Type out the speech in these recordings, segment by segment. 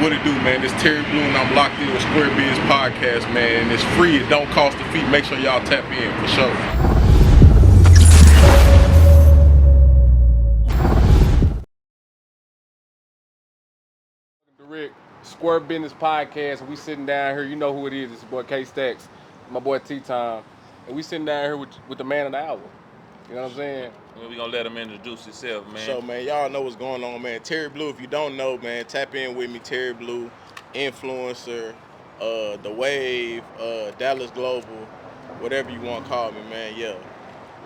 What it do, man? It's Terry Blue, and I'm locked in with SquareBidness podcast, man. It's free. It don't cost a fee. Make sure y'all tap in for sure. Direct SquareBidness podcast. We sitting down here. You know who it is. It's your boy K Stacks, my boy T Time, and we sitting down here with the man of the hour. You know what I'm saying? Well, we gonna let him introduce himself, man. So, man, y'all know what's going on, man. Terry Blue. If you don't know, man, tap in with me. Terry Blue, influencer, The Wave, Dallas Global, whatever you want to call me, man. Yeah,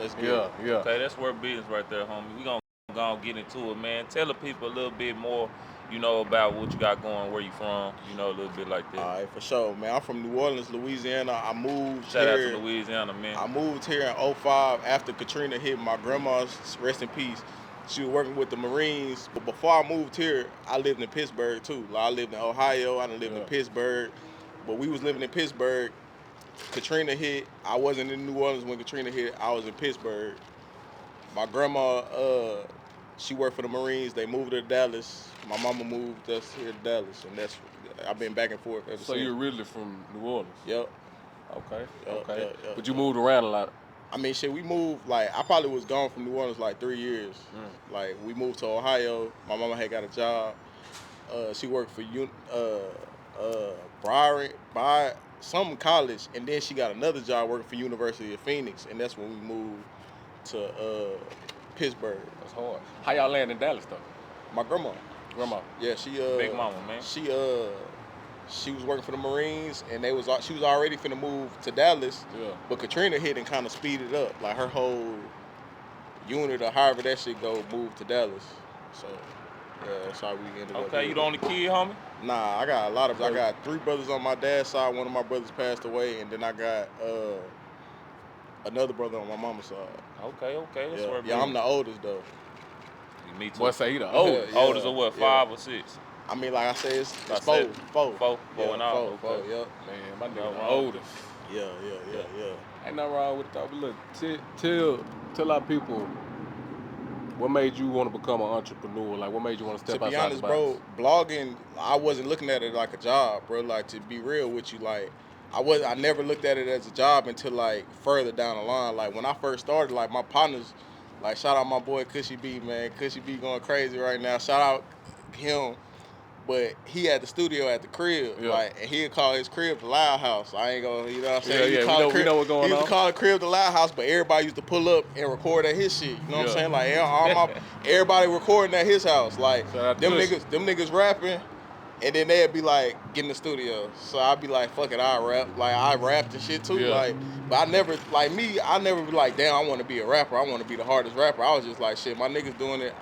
let's get it. Yeah. Okay, that's where business right there, homie. We gonna go get into it, man. Tell the people a little bit more, about what you got going, where you from, a little bit like that. All right, for sure, man. I'm from New Orleans, Louisiana. I moved Shout here. out to Louisiana, man. I moved here in 2005 after Katrina hit. My grandma's, rest in peace, she was working with the Marines. But before I moved here, I lived in Pittsburgh too. Like, I lived in Ohio. I done lived in Pittsburgh. But we was living in Pittsburgh. Katrina hit. I wasn't in New Orleans when Katrina hit. I was in Pittsburgh. My grandma, she worked for the Marines. They moved her to Dallas. My mama moved us here to Dallas, and I've been back and forth ever since. So you're originally from New Orleans? Yep. Okay. Yep. But you moved around a lot. I mean, shit, we moved, I probably was gone from New Orleans 3 years. Like, we moved to Ohio. My mama had got a job. She worked for by some college, and then she got another job working for University of Phoenix, and that's when we moved to Pittsburgh. That's hard. How y'all land in Dallas, though? My grandma. Yeah, she Big mama, man. She was working for the Marines, and she was already finna move to Dallas. Yeah. But Katrina hit and kind of speeded up. Like, her whole unit or however that shit go moved to Dallas. So yeah, that's how we ended up. Okay, you the only kid, homie? Nah, I got 3 brothers on my dad's side. One of my brothers passed away, and then I got another brother on my mama's side. Okay. That's where Yeah, I'm the oldest though. Me too. Boy, say he the oldest. Yeah. Oldest of what? 5 or 6? I mean, like I say, it's About 4. seven. 4 and all. Four, Okay. yep. Man, my nigga No the wrong. oldest. Yeah. Ain't nothing wrong with it, though. But look, tell our people what made you want to become an entrepreneur. Like, what made you want to step outside To be honest, the box? bro, blogging, I wasn't looking at it like a job, bro. Like, to be real with you, like, I never looked at it as a job until, like, further down the line. Like, when I first started, like, my partners, like, shout out my boy Cushy B, man. Cushy B going crazy right now. Shout out him. But he had the studio at the crib, and he'd call his crib the Loud House. I ain't gonna, you know what I'm saying? Yeah, we know what's going on. He used to call the crib the Loud House, but everybody used to pull up and record at his shit. You know what I'm saying? Like, everybody recording at his house. Like, them niggas rapping, and then they'd be like, get in the studio. So I'd be like, fuck it, I rap. Like, I rapped and shit too. Yeah. Like, but I never be like, damn, I want to be a rapper. I want to be the hardest rapper. I was just like, shit, my niggas doing it.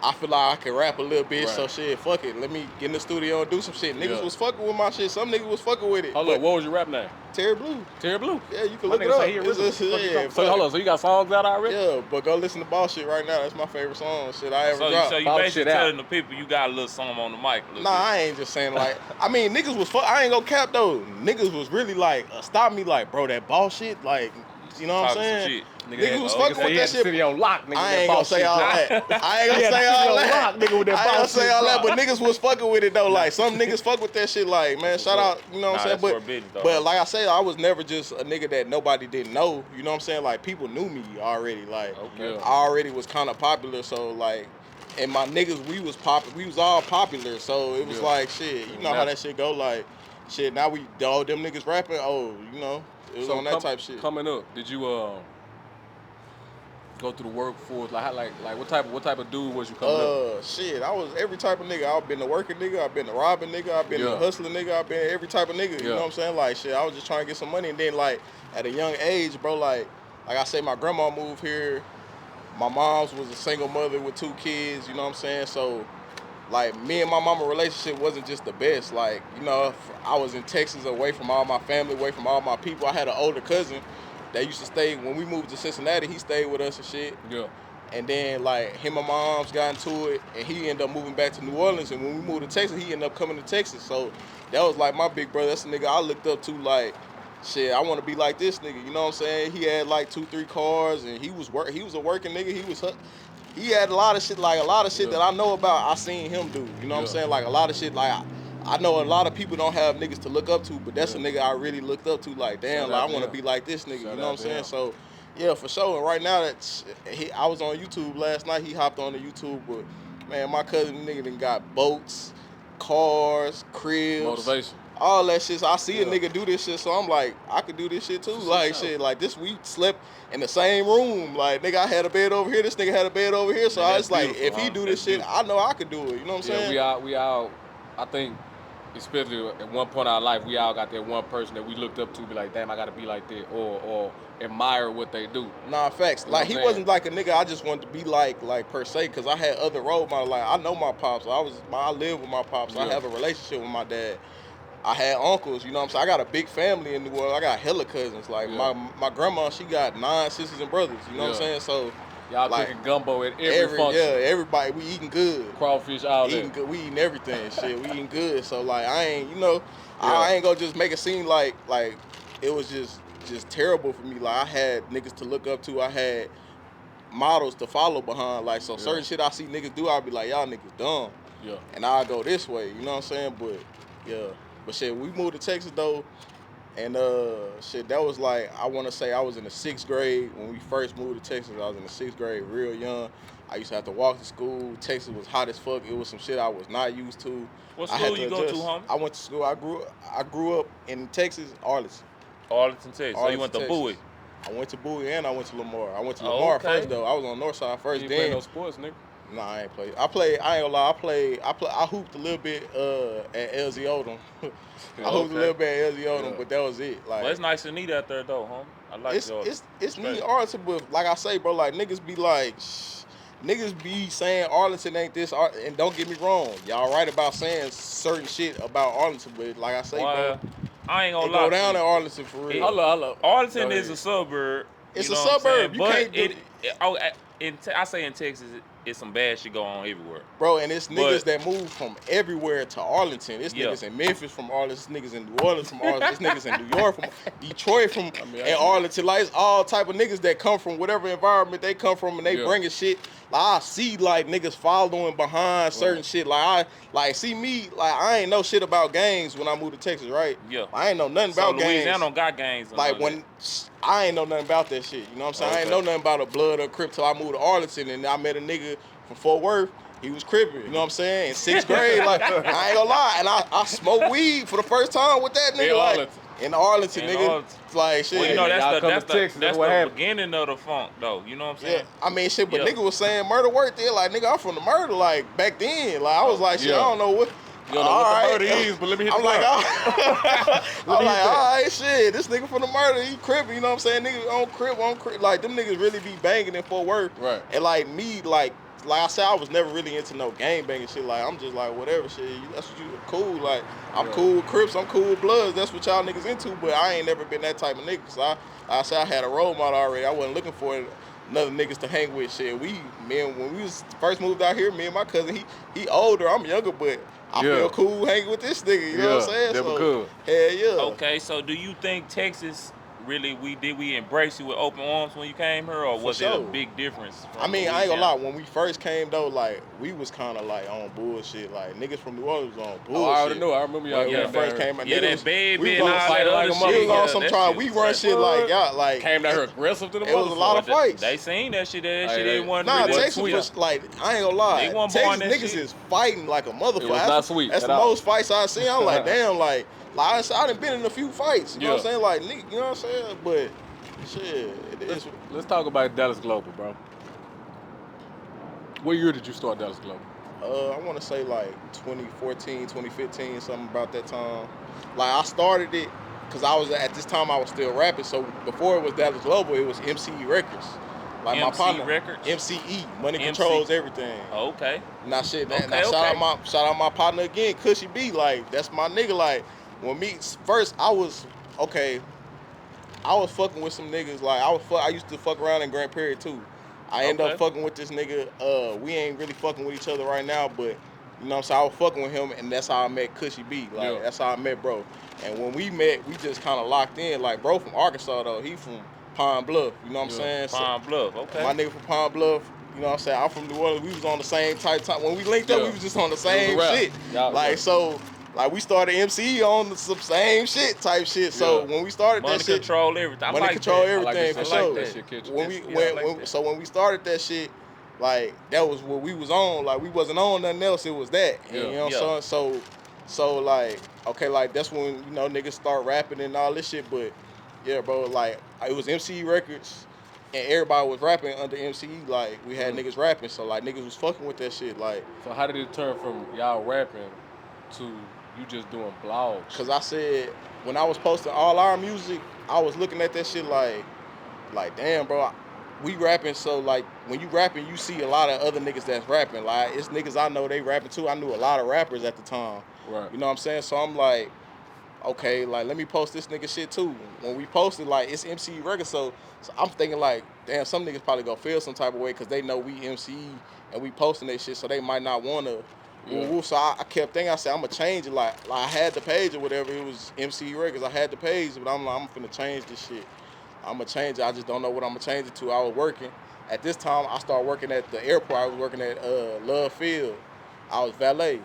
I feel like I can rap a little bit, so shit, fuck it. Let me get in the studio and do some shit. Niggas was fucking with my shit. Some niggas was fucking with it. Hold up, what was your rap name? Terry Blue. Terry Blue? Yeah, you can look it up. So hold on, so you got songs out already? Yeah, but go listen to Boss Shit right now. That's my favorite song shit I ever dropped. So you basically telling the people you got a little something on the mic. Nah, I ain't just saying like, I mean, niggas was I ain't gonna cap though. Niggas was really like, stop me like, bro, that Boss Shit, like, you know what I'm saying? Niggas was fucking with that shit. City on lock, nigga. I ain't gonna say all that. I ain't gonna say all that. Nigga with that I ain't gonna say all that, but niggas was fucking with it though. Like, some niggas fuck with that shit. Like, man, shout out, you know what I'm saying? But like I said, I was never just a nigga that nobody didn't know. You know what I'm saying? Like, people knew me already. Like, I already was kind of popular. So like, and my niggas, we was all popular. So it was like, shit, you know how that shit go. Like, shit, now all them niggas rapping. Oh, you know, it was on that type shit. Coming up, did you go through the workforce? Like what type of dude was you coming up? Shit, I was every type of nigga. I've been the working nigga, I've been the robbing nigga, I've been the hustling nigga, I've been every type of nigga. You know what I'm saying? Like, shit, I was just trying to get some money, and then like at a young age, bro, like I say, my grandma moved here. My mom's was a single mother with 2 kids. You know what I'm saying? So, like, me and my mama relationship wasn't just the best. Like, you know, I was in Texas, away from all my family, away from all my people. I had an older cousin that used to stay, when we moved to Cincinnati, he stayed with us and shit. Yeah. And then, like, him and my moms got into it, and he ended up moving back to New Orleans. And when we moved to Texas, he ended up coming to Texas. So that was, like, my big brother. That's the nigga I looked up to, like, shit, I want to be like this nigga. You know what I'm saying? He had, like, 2-3 cars, and he was a working nigga. He had a lot of shit, that I know about, I seen him do. You know what I'm saying? Like, a lot of shit, like, I know a lot of people don't have niggas to look up to, but that's a nigga I really looked up to. Like, damn, like, I want to be like this nigga. You know what I'm saying? So, yeah, for sure. And right now, I was on YouTube last night. He hopped on the YouTube, but man, my cousin nigga done got boats, cars, cribs, motivation, all that shit. So I see a nigga do this shit, so I'm like, I could do this shit too. Like, shit, like this week slept in the same room. Like, nigga, I had a bed over here. This nigga had a bed over here. So I was like, if he do this shit, I know I could do it. You know what I'm saying? We all. I think, especially at one point in our life, we all got that one person that we looked up to, be like, damn, I gotta be like that, or admire what they do. Nah, facts. Like, he wasn't like a nigga I just wanted to be like per se, because I had other role models. Like, I know my pops. I live with my pops. I have a relationship with my dad. I had uncles, you know what I'm saying? I got a big family in New Orleans. I got hella cousins. Like, my grandma, she got 9 sisters and brothers, you know what I'm saying? So, y'all like, cooking gumbo at every function. Yeah, everybody, we eating good. Crawfish, all that. Good, we eating everything, shit. We eating good. So, like, I ain't, you know, I ain't gonna just make it seem like it was just terrible for me. Like, I had niggas to look up to. I had models to follow behind. Like, so certain shit I see niggas do, I'll be like, y'all niggas dumb. Yeah. And I'll go this way, you know what I'm saying? But, yeah. But shit, we moved to Texas though, and shit, that was like, I want to say I was in the 6th grade when we first moved to Texas. I was in the 6th grade, real young. I used to have to walk to school. Texas was hot as fuck. It was some shit I was not used to. What school you go to, homie? I went to school. I grew up in Texas, Arlington. Arlington, Texas. So you went to Bowie? I went to Bowie and I went to Lamar. I went to Lamar first though. I was on the north side first. You didn't play no sports, nigga? Nah, I ain't play. I ain't gonna lie. I hooped a little bit at LZ Odom. I hooped a little bit at LZ Odom, but that was it. Like, well, it's nice and neat out there though, homie. I like it. It's neat Arlington, but like I say, bro, like niggas be like, niggas be saying Arlington ain't this, and don't get me wrong, y'all right about saying certain shit about Arlington, but like I say, bro, I ain't gonna lie. Go down to Arlington for real. Hello. Arlington is a suburb. It's a suburb. You can't do it. I say in Texas, it's some bad shit going on everywhere. Bro, and it's niggas that move from everywhere to Arlington. It's niggas in Memphis from Arlington. It's niggas in New Orleans from Arlington. It's niggas in New York from Detroit from and Arlington. Like, it's all type of niggas that come from whatever environment they come from, and they bringing shit. Like, I see like niggas following behind certain shit. Like, see me, like, I ain't know shit about gangs when I moved to Texas, right? Yeah. I ain't know nothing about gangs. Louisiana don't got gangs. Like, when I ain't know nothing about that shit. You know what I'm saying? I ain't know nothing about a blood or Crip till I moved to Arlington, and I met a nigga from Fort Worth. He was crippin', you know what I'm saying? In 6th grade, like, I ain't gonna lie. And I smoked weed for the first time with that nigga. In Arlington, nigga. Like, shit. Well, you know, that's the beginning of the funk, though. You know what I'm saying? Yeah, I mean, shit, but nigga was saying murder work there. Like, nigga, I'm from the murder, like, back then. Like, I was like, shit, I don't know what. You don't know what the murder is, but let me hit the like, all right, shit, this nigga from the murder, he crippin', you know what I'm saying? Nigga on crip. Like, them niggas really be banging in Fort Worth. Right. And, like, me, like I said, I was never really into no gang banging shit. Like, I'm just like, whatever shit, that's what you cool. Like, I'm cool with Crips, I'm cool with Bloods. That's what y'all niggas into, but I ain't never been that type of nigga. So I said I had a role model already. I wasn't looking for another niggas to hang with. Shit, when we was first moved out here, me and my cousin, he older, I'm younger, but I feel cool hanging with this nigga. You know what I'm saying? So, cool. Hell yeah. Okay, so do you think Texas really did we embrace you with open arms when you came here, or was it a big difference? I mean, I ain't gonna lie. When we first came though, like, we was kind of like on bullshit. Like, niggas from New Orleans was on bullshit. Oh, I already know. I remember y'all when we first came. Yeah, that baby and all that other shit. We was on some trying. We run shit like y'all. Like, came down here aggressive to the motherfucker. It was a lot of fights. They seen that shit. That shit didn't want. Nah, Texas was like, I ain't gonna lie. They weren't born that Texas niggas is fighting like a motherfucker. It was not sweet. That's the most fights I seen. I'm like, damn, like I done been in a few fights. You know what I'm saying? Like, you know what I'm saying? But shit, let's talk about Dallas Global, bro. What year did you start Dallas Global? I want to say like 2014, 2015, something about that time. Like, I started it because at this time I was still rapping. So before it was Dallas Global, it was MCE Records. Like, my partner, Records? MCE, Money Controls Everything. Okay. Now shit, shout out my partner again, Cushy B. Like, that's my nigga. Like, when first I was fucking with some niggas. Like, I used to fuck around in Grand Prairie too. I ended up fucking with this nigga. We ain't really fucking with each other right now, but you know what I'm saying? I was fucking with him, and that's how I met Cushy B. Like, that's how I met bro. And when we met, we just kind of locked in. Like, bro from Arkansas though, he from Pine Bluff. You know what I'm saying? Pine Bluff, okay. My nigga from Pine Bluff. You know what I'm saying? I'm from New Orleans. We was on the same type time. When we linked up, we was just on the same shit. So Like we started MCE on some same shit type shit. So when we started money that shit, control everything. money control everything I for like sure. that shit, Kitchen. When we started that shit, like that was what we was on. Like we wasn't on nothing else. It was that. And, you know what I'm saying? So like okay, like that's when niggas start rapping and all this shit. But yeah, bro, like it was MCE Records. And everybody was rapping under MCE, like we had niggas rapping, so like niggas was fucking with that shit, like. So how did it turn from y'all rapping to you just doing blogs? Cause I said when I was posting all our music, I was looking at that shit like damn, bro, we rapping. So like when you rapping, you see a lot of other niggas that's rapping. Like it's niggas I know they rapping too. I knew a lot of rappers at the time. Right. You know what I'm saying? So I'm like, okay, like let me post this nigga shit too. When we posted, like it's MCE Records, so I'm thinking like, damn, some niggas probably gonna feel some type of way because they know we MCE and we posting that shit, so they might not wanna. So I kept thinking, I said I'm gonna change it. Like I had the page or whatever, it was MCE Records. I had the page, but I'm like I'm finna change this shit. I'm gonna change it. I just don't know what I'm gonna change it to. I was working at this time. I started working at the airport. I was working at Love Field. I was valet.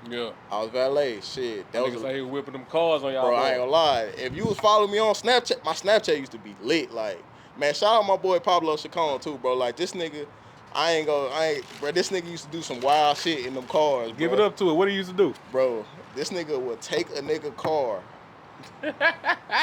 Yeah. I was valet. Shit. That was like he whipping them cars on y'all. Bro, I ain't gonna lie. If you was following me on Snapchat, my Snapchat used to be lit. Like, man, shout out my boy Pablo Chacon too, bro. Like this nigga, bro, this nigga used to do some wild shit in them cars, bro. Give it up to it. What he used to do? Bro, this nigga would take a nigga car.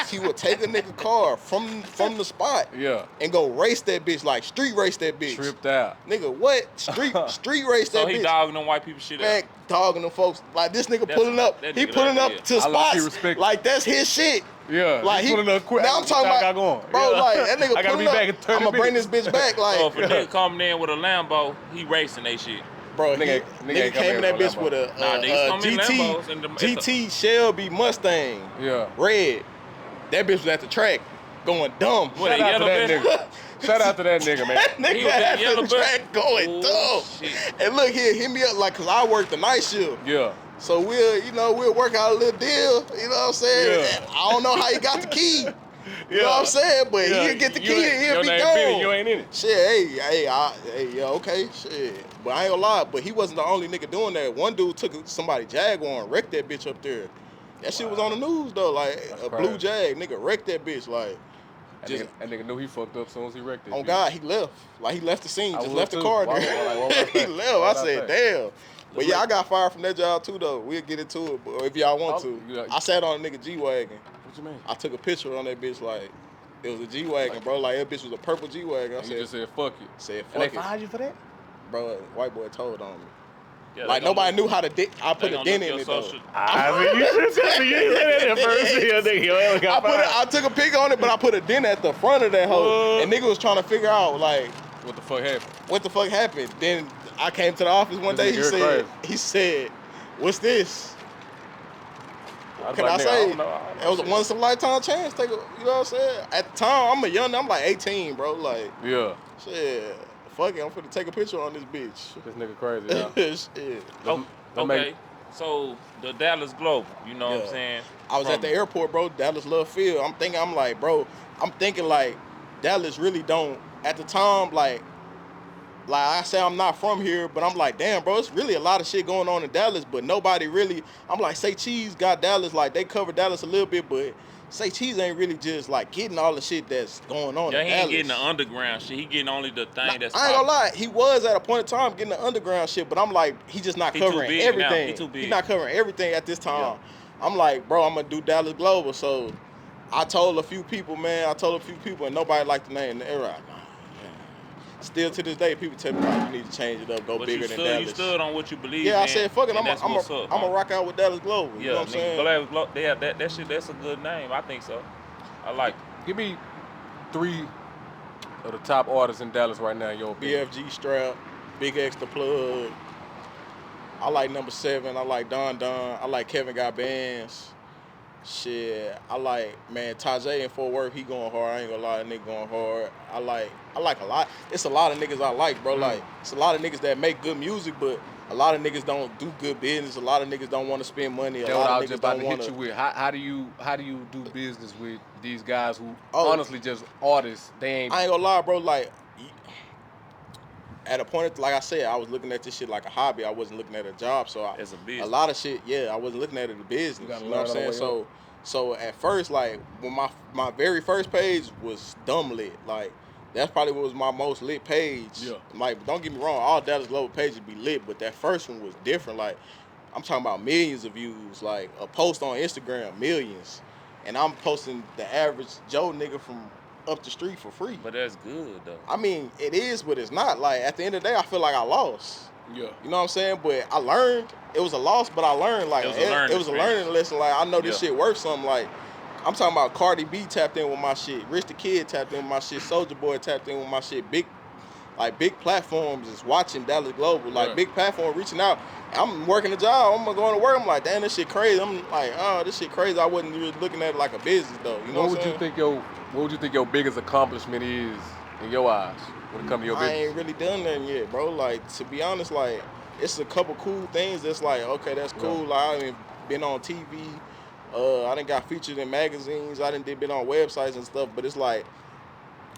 He would take a nigga car from the spot and go race that bitch, like street race that bitch. Tripped out. Nigga, what? Street race that bitch. So he dogging them white people shit Man, up. dogging them folks. Like this nigga pulling up. He pulling up to spots. Like that's his shit. Yeah. Like he pulling up quick. Now I'm talking about, bro, like that nigga pulling up. I'm gonna bring this bitch back. Like, so if a nigga coming in with a Lambo, he racing they shit. Bro, nigga came in that bitch with a GT Shelby Mustang. Yeah. Red. That bitch was at the track going dumb. Shout out to that nigga. Shout out to that nigga, man. That nigga at the track going dumb. Shit. And look here, hit me up like, cause I work the night shift. Yeah. So we'll work out a little deal. You know what I'm saying? Yeah. I don't know how he got the key. You know what I'm saying? But he'll get the key and he'll be gone. You ain't in it. Shit, yeah, okay, shit. But I ain't gonna lie, but he wasn't the only nigga doing that. One dude took somebody Jaguar and wrecked that bitch up there. That shit was on the news though, like that's crazy. Blue Jag, nigga wrecked that bitch, like. That nigga knew he fucked up as soon as he wrecked it. On God, he left. Like he left the scene, just left the car there. He left. I said, damn. But yeah, I got fired from that job too though. We'll get into it, but if y'all want to. I sat on a nigga G-Wagon. What you mean? I took a picture on that bitch like it was a G-Wagon, bro. Like that bitch was a purple G-Wagon. I said, just said fuck it. Said fuck and it. They fired you for that? Bro, white boy told on me. Yeah, like nobody knew how to I put a dent in it though. You said that first. I took a pic on it, but I put a dent at the front of that hoe. And nigga was trying to figure out like what the fuck happened. What the fuck happened? Then I came to the office one day. He said, "What's this?" Can I say? It was a once in a lifetime chance. You know what I'm saying? At the time, I'm like 18, bro. Like shit. Fuck it, I'm finna take a picture on this bitch. This nigga crazy, yeah. Shit. Okay, so the Dallas Global, you know what I'm saying? I was at the airport, bro, Dallas Love Field. I'm thinking like, Dallas really don't, at the time, like I say I'm not from here, but I'm like, damn, bro, it's really a lot of shit going on in Dallas, but nobody really, I'm like, Say Cheese got Dallas, like, they covered Dallas a little bit, but Say Cheese ain't really just like getting all the shit that's going on. Yeah, he ain't getting the underground shit. He getting only the thing that's. I ain't gonna lie, he was at a point in time getting the underground shit, but I'm like, he just not covering everything. He too big. He not covering everything at this time. Yeah. I'm like, bro, I'm gonna do Dallas Global. So I told a few people, and nobody liked the name. They're like, still to this day, people tell me like, you need to change it up, go bigger than Dallas. You stood on what you believe. Yeah, I said, fuck it, I'm gonna rock out with Dallas Global. You know what I'm saying? They have that shit. That's a good name. I think so. I like it. Give me 3 of the top artists in Dallas right now, in your opinion. BFG Strap, Big X the Plug. I like Number 7. I like Don Don. I like Kevin Got Bands. Shit, I like, man, Tajay in Fort Worth, he going hard. I ain't gonna lie, that nigga going hard. I like a lot. It's a lot of niggas I like, bro. Like, it's a lot of niggas that make good music, but a lot of niggas don't do good business. A lot of niggas don't want to spend money. That's what I was just about to hit you with. How do you do business with these guys who honestly just artists? They ain't. I ain't gonna lie, bro. Like, at a point, like I said, I was looking at this shit like a hobby. I wasn't looking at a job. So As a business. a lot of shit, I wasn't looking at it as a business. You know what I'm saying? So at first, like when my very first page was dumb lit, like that's probably what was my most lit page. Yeah. Like don't get me wrong, all Dallas Global pages be lit, but that first one was different. Like I'm talking about millions of views. Like a post on Instagram, millions, and I'm posting the average Joe nigga from up the street for free. But that's good though. I mean, it is, but it's not. Like at the end of the day, I feel like I lost. Yeah. You know what I'm saying? But I learned. It was a loss, but I learned. Like it was a learning lesson. Like I know this shit worth something. Like I'm talking about Cardi B tapped in with my shit. Rich the Kid tapped in with my shit. Soulja Boy tapped in with my shit. Big platforms is watching Dallas Global. Like big platform reaching out. I'm working a job. I'm going to work. I'm like, damn, this shit crazy. I'm like, oh, this shit crazy. I wasn't really looking at it like a business though. You know what I'm saying? What would you think your biggest accomplishment is in your eyes when it comes to your business? I ain't really done nothing yet, bro. Like, to be honest, like, it's a couple cool things that's like, okay, that's cool. Yeah. Like, I done been on TV. I done got featured in magazines. I done been on websites and stuff. But it's like,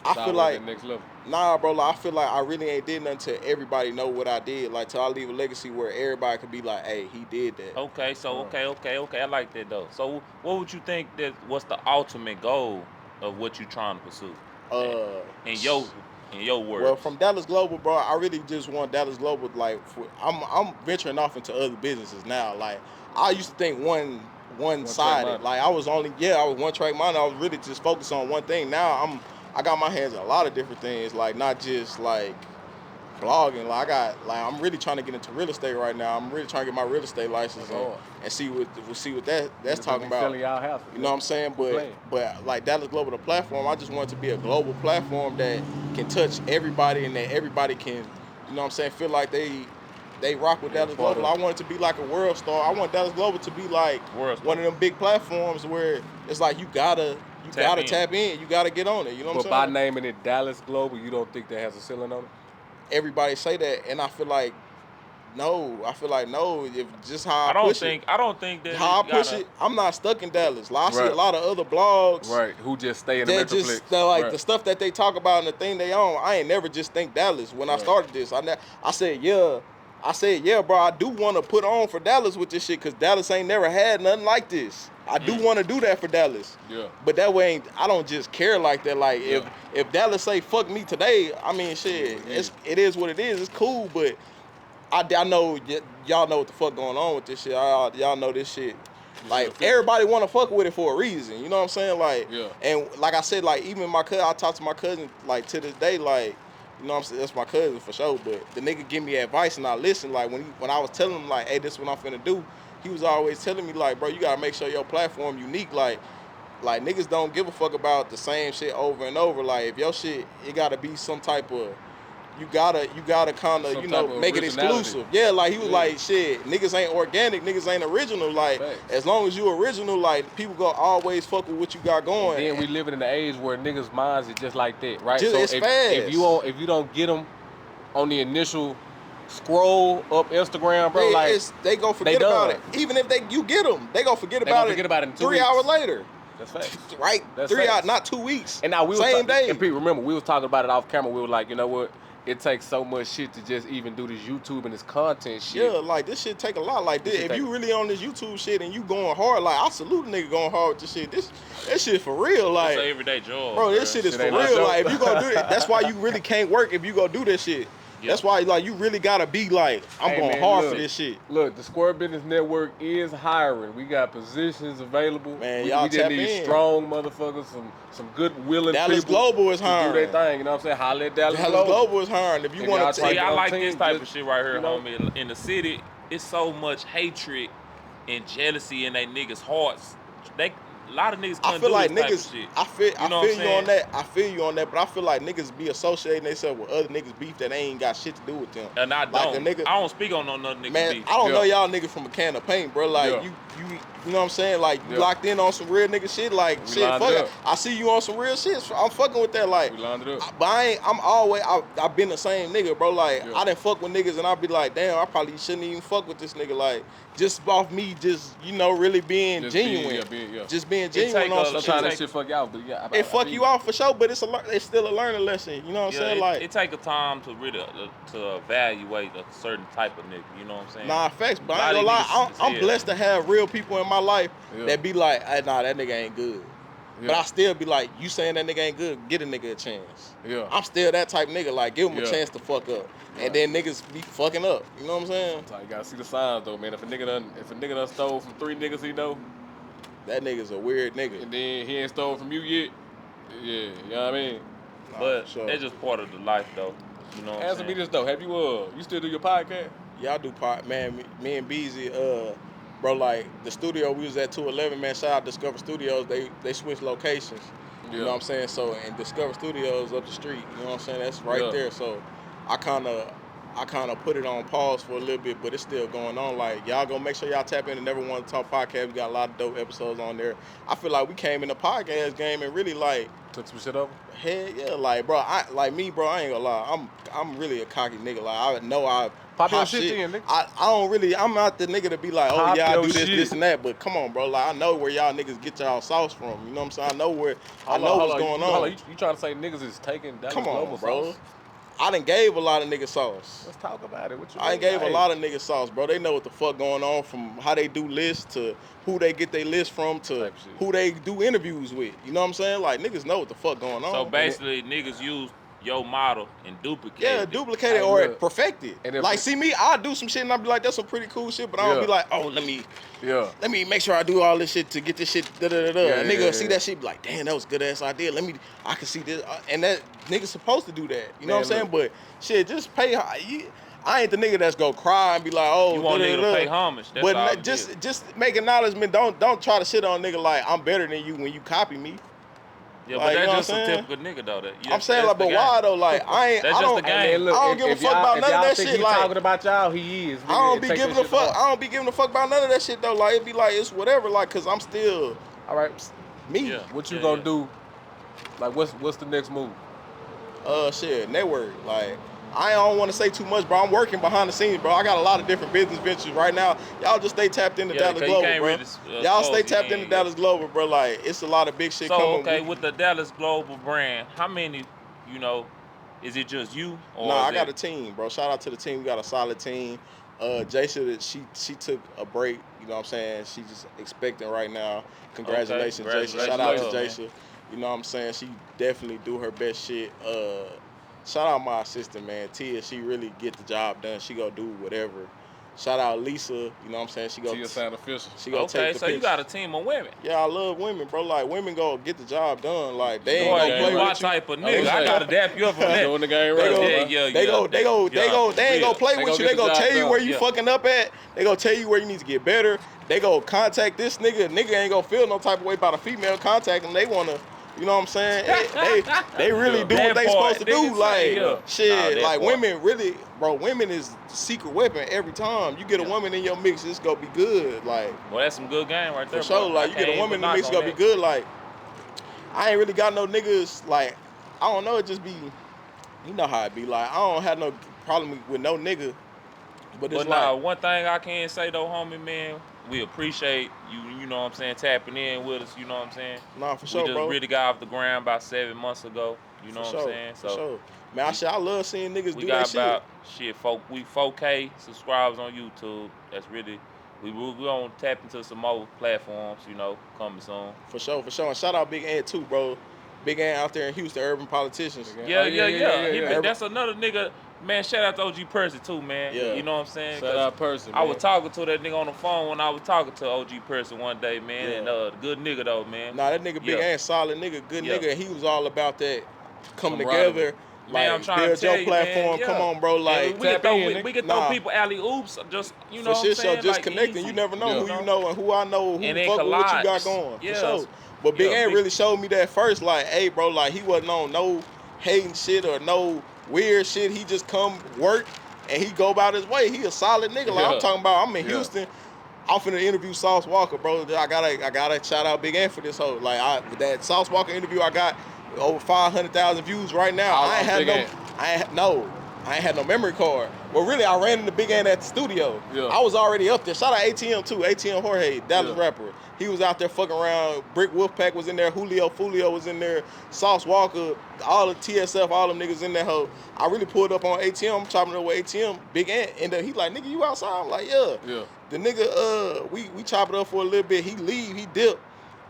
I feel like, next level. Nah, bro. Like, I feel like I really ain't did nothing till everybody know what I did. Like, till I leave a legacy where everybody could be like, hey, he did that. Okay, so okay. I like that though. So what would you think what's the ultimate goal of what you trying to pursue? In your words. Well, from Dallas Global, bro, I really just want Dallas Global. Like, I'm venturing off into other businesses now. Like, I used to think one-sided. Like, I was one track mind. I was really just focused on one thing. Now I got my hands on a lot of different things. Like, not just like vlogging. Like, I'm really trying to get into real estate right now. I'm really trying to get my real estate license and see what that's talking about. Selling y'all house. You know what I'm saying? But like Dallas Global, the platform, I just want it to be a global platform that can touch everybody and that everybody can, you know what I'm saying, feel like they rock with Dallas Global. I want it to be like a world star. I want Dallas Global to be like one of them big platforms where it's like you gotta tap in. You gotta get on it. You know what I'm saying? But by naming it Dallas Global, you don't think that has a ceiling on it? Everybody say that, and I feel like no. If just how I don't think that how I push it. I'm not stuck in Dallas. Like, I see a lot of other blogs, who just stay in the Metroplex. Just the stuff that they talk about and the thing they own. I ain't never just think Dallas. When I started this, I said yeah, bro. I do want to put on for Dallas with this shit because Dallas ain't never had nothing like this. I do want to do that for Dallas. Yeah. But that way, I don't just care like that. Like if Dallas say fuck me today, I mean shit, it is what it is. It's cool, but I know y'all know what the fuck going on with this shit. Y'all know this shit. Like everybody want to fuck with it for a reason. You know what I'm saying? Like, and like I said, like even my cousin, I talk to my cousin like to this day, like. You know what I'm saying? That's my cousin for sure. But the nigga give me advice and I listen. Like when I was telling him like, hey, this is what I'm finna do, he was always telling me like, bro, you gotta make sure your platform unique. Like niggas don't give a fuck about the same shit over and over. Like if your shit, it gotta be some type of, you gotta kind of make it exclusive. Yeah, like he was like, shit, niggas ain't organic, niggas ain't original. Like as long as you original, like people gonna always fuck with what you got going. And then we living in an age where niggas' minds is just like that, right? So it's fast. If you don't get them on the initial scroll up Instagram, bro, they go forget about it. Even if you get them, they go forget about it. In 3 hours later. That's facts. Right? That's 3 hours, not 2 weeks. And now we same day. And Pete, remember, we was talking about it off camera. We were like, you know what? It takes so much shit to just even do this YouTube and this content shit. Yeah, like this shit take a lot. Like this, if you really on this YouTube shit and you going hard, like I salute a nigga going hard with this shit. This shit for real. Like it's an everyday job. Bro, this shit is for real. Like if you gonna do it, that's why you really can't work if you gonna do this shit. Yeah. That's why like you really gotta be like, I'm going hard for this shit. Look, the SquareBidness Network is hiring. We got positions available. Man, y'all we just need strong motherfuckers, some good willing Dallas people. Dallas Global is hiring. Do their thing, you know what I'm saying? Holla at Dallas Global is hiring. If you want to see, I like this type of shit right here, homie. In the city, it's so much hatred and jealousy in they niggas' hearts. A lot of niggas couldn't do this type of shit. I feel you on that. I feel you on that, but I feel like niggas be associating themselves with other niggas beef that ain't got shit to do with them. And I don't. I don't speak on no niggas beef. I don't know y'all niggas from a can of paint, bro. Like you know what I'm saying? Like, you locked in on some real nigga shit. Like, We shit, fuck lined it it. up. I see you on some real shit. So I'm fucking with that. Like, We lined it up. but I've been the same nigga, bro. Like, I didn't fuck with niggas and I'd be like, damn, I probably shouldn't even fuck with this nigga. Like, just off me, just, you know, really being genuine. Just being genuine on some shit. Sometimes that shit fuck you out, but it fuck you off for sure, but it's still a learning lesson. You know what I'm saying? Like, it take a time to really to evaluate a certain type of nigga. You know what I'm saying? Nah, facts. But I ain't gonna lie, I'm blessed to have real people in my life that be like, hey, nah, that nigga ain't good. But I still be like, you saying that nigga ain't good, get a nigga a chance. Yeah. I'm still that type of nigga, like, give him a chance to fuck up. And then niggas be fucking up. You know what I'm saying? So you gotta see the signs though, man. If a nigga done stole from 3 niggas he know, that nigga's a weird nigga. And then he ain't stole from you yet, you know what I mean? Nah, but it's just part of the life though. You know what I'm saying? Answer me this though, have you still do your podcast? Yeah, I do man, me and Beezy, bro, like the studio we was at 211, man, shout out Discover Studios, they switched locations. You know what I'm saying? So, and Discover Studios up the street, you know what I'm saying? That's right there. So I kinda put it on pause for a little bit, but it's still going on. Like, y'all go make sure y'all tap in to Never Want to Talk podcast. We got a lot of dope episodes on there. I feel like we came in the podcast game and really like took some shit over. Hell yeah, like bro, I ain't gonna lie. I'm really a cocky nigga. Like, I know I pop your shit in, nigga. I'm not the nigga to be like, oh yeah, I do this and that. But come on, bro. Like, I know where y'all niggas get y'all sauce from. You know what I'm saying? I know what's going on. You trying to say niggas is taking Dallas Global bro. Sauce? I done gave a lot of niggas sauce. Let's talk about it. I done gave a lot of niggas sauce, bro. They know what the fuck going on, from how they do lists to who they get their list from to who they do interviews with. You know what I'm saying? Like, niggas know what the fuck going on. So basically, niggas use your model and duplicate it. Yeah, duplicate it or perfect it. Like, see me, I'll do some shit and I'll be like, that's some pretty cool shit, but I don't be like, oh, let me make sure I do all this shit to get this shit, and nigga see that shit, be like, damn, that was a good ass idea. I can see this, and that nigga's supposed to do that. You know what I'm saying? But shit, just pay. I ain't the nigga that's gonna cry and be like, oh, you want nigga to pay homage. That's but just make acknowledgement. Don't try to shit on nigga like I'm better than you when you copy me. Yeah, like, but that's just a typical nigga though. I'm saying, like, but why though? Like, I don't give a fuck about none of that shit. Like, talking about y'all, he is. I don't be giving a fuck. I don't be giving a fuck about none of that shit though. Like, it be like, it's whatever. Like, cause I'm still all right. Me. Yeah. What you gonna do? Like, what's the next move? Shit, network. Like, I don't want to say too much, bro. I'm working behind the scenes, bro. I got a lot of different business ventures right now. Y'all just stay tapped into Dallas Global, bro. Y'all stay tapped into Dallas Global, bro. Like, it's a lot of big shit coming. So, okay, with the Dallas Global brand, how many, is it just you? Or I got a team, bro. Shout out to the team. We got a solid team. Jaisha, she took a break. You know what I'm saying? She's just expecting right now. Congratulations, Jaisha. Shout out to Jaisha. Man. You know what I'm saying? She definitely do her best shit. Shout out my assistant, man. Tia, she really get the job done. She go do whatever. Shout out Lisa, you know what I'm saying? She go sound official. She go take the picture. So you got a team of women. Yeah, I love women, bro. Like, women go get the job done. Like, they ain't gonna play with my type of nigga. I gotta dap you up on that. Doing the game right. They ain't gonna play with you. They gonna tell you where you fucking up at. They gonna tell you where you need to get better. They go contact this nigga. Nigga ain't gonna feel no type of way about a female contacting. They wanna. You know what I'm saying? They really do what they supposed to do. Like, shit, like women really, bro, women is the secret weapon every time. You get a woman in your mix, it's gonna be good. Like, well, that's some good game right there. For sure, like, you get a woman in the mix, it's gonna be good. Like, I ain't really got no niggas, like, I don't know, it just be, you know how it be. Like, I don't have no problem with no nigga. But it's like, one thing I can say though, homie, man, we appreciate you, you know what I'm saying, tapping in with us, you know what I'm saying? Nah, for sure, bro. We just really got off the ground about 7 months ago, you know what I'm saying? So, for sure. Man, I love seeing niggas do that shit. We got about, we 4K subscribers on YouTube. That's really, we gonna tap into some more platforms, coming soon. For sure. And shout out Big Ant too, bro. Big Ant out there in Houston, urban politicians. Yeah. That's another nigga. Man, shout out to OG Percy too, man. Yeah. You know what I'm saying? Shout out Percy, man. I was talking to that nigga on the phone when I was talking to OG Percy one day, man. And good nigga though, man. Nah, that nigga Big Ant, solid nigga, good nigga. He was all about that coming together. Man, I'm trying to tell you, platform. Man, come on, bro. Like, we can throw people alley oops, just you know. For sure, just connecting. Easy. You never know who you know and who I know, who fuck with what you got going. For sure. But Big Ant really showed me that first. Like, hey, bro, like he wasn't on no hating shit or no weird shit. He just come work and he go about his way. He a solid nigga. Like I'm talking about, I'm in Houston. I'm finna interview Sauce Walker, bro. I gotta shout out Big Ant for this whole that Sauce Walker interview. I got over 500,000 views right now. I ain't had no memory card. Well, really, I ran into Big Ant at the studio. Yeah. I was already up there. Shout out ATM too. ATM Jorge, Dallas rapper. He was out there fucking around. Brick Wolfpack was in there. Julio Fulio was in there. Sauce Walker, all the TSF, all them niggas in that hoe. I really pulled up on ATM. I'm chopping it up with ATM. Big Ant, and he like, nigga, you outside? I'm like, yeah. Yeah. The nigga, we chop it up for a little bit. He leave, he dip.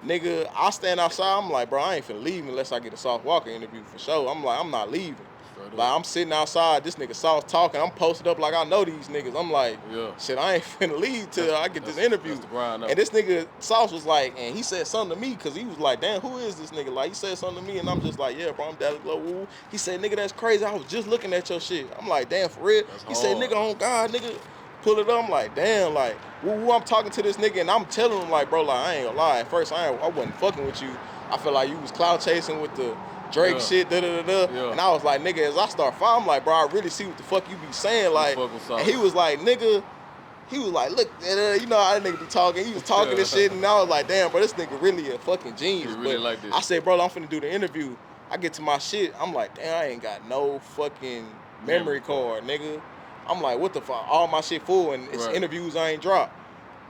Nigga, I stand outside. I'm like, bro, I ain't finna leave unless I get a Sauce Walker interview for sure. I'm like, I'm not leaving. Like, I'm sitting outside, this nigga Sauce talking, I'm posted up like I know these niggas. I'm like, shit, I ain't finna leave till I get this interview. And this nigga Sauce was like, and he said something to me, because he was like, damn, who is this nigga? Like, he said something to me, and I'm just like, yeah, bro, I'm Dallas Global. He said, nigga, that's crazy. I was just looking at your shit. I'm like, damn, for real? He said, nigga, on God, nigga, pull it up. I'm like, damn, like, woo, I'm talking to this nigga, and I'm telling him, like, bro, like, I ain't gonna lie. At first, I wasn't fucking with you. I feel like you was cloud chasing with the Drake shit, and I was like, nigga, as I start following, I'm like, bro, I really see what the fuck you be saying, like, and he was like, nigga, he was like, look, you know how that nigga be talking, he was talking this shit, and I was like, damn, bro, this nigga really a fucking genius, really like this. I said, bro, I'm finna do the interview, I get to my shit, I'm like, damn, I ain't got no fucking memory card, nigga, I'm like, what the fuck, all my shit full, and it's interviews I ain't dropped,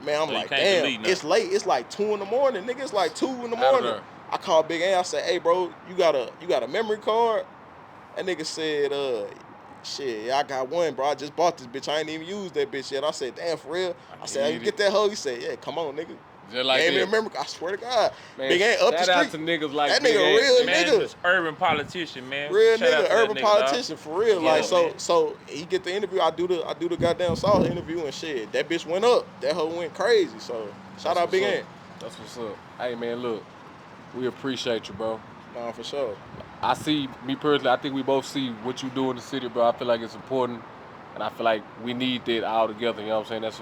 man, I'm like, damn, it's late, it's like 2 in the morning, nigga, it's like 2 in the morning. I called Big A. I said, hey, bro, you got a memory card? That nigga said, shit, yeah, I got one, bro. I just bought this bitch. I ain't even used that bitch yet. I said, damn, for real? I said, you get that hoe? He said, yeah, come on, nigga. Just like gave me a memory card. I swear to God. Man, Big A up the street. Shout out to niggas like that Big nigga A. real man, nigga. Urban politician, man. Real Shout nigga, urban politician, dog. for real. Yeah, like, man. so he get the interview. I do the goddamn Sauce interview and shit. That bitch went up. That hoe went crazy. So shout out Big A. That's what's up. Hey, man, look. We appreciate you, bro. Nah, for sure. I see, me personally, I think we both see what you do in the city, bro. I feel like it's important, and I feel like we need that all together, you know what I'm saying? That's,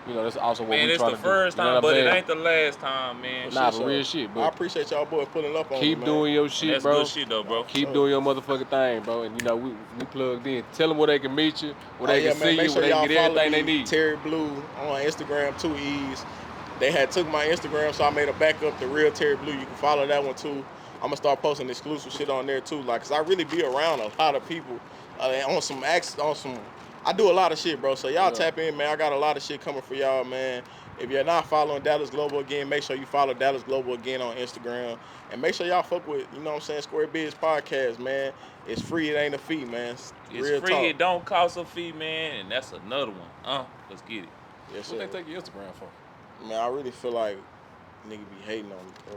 you know, that's also what we're trying to do. Man, it's the first time, but it ain't the last time, man. Nah, for real shit, bro. I appreciate y'all boys pulling up on me, Keep man. doing your shit, That's bro. good shit, though, bro. Keep doing your motherfucking thing, bro. And, you know, we plugged in. Tell them where they can meet you, where they can see you, where they can get everything they need. Terry Blue on Instagram, 2 E's. They had took my Instagram, so I made a backup, the real Terry Blue. You can follow that one too. I'm gonna start posting exclusive shit on there too, like, cause I really be around a lot of people on some. I do a lot of shit, bro. So y'all tap in, man. I got a lot of shit coming for y'all, man. If you're not following Dallas Global Again, make sure you follow Dallas Global Again on Instagram, and make sure y'all fuck with, you know what I'm saying, SquareBidness podcast, man. It's free, it ain't a fee, man. It's real free, talk. It don't cost a fee, man, and that's another one. Let's get it. Yes, What they take your Instagram for? Man, I really feel like nigga be hating on me, bro.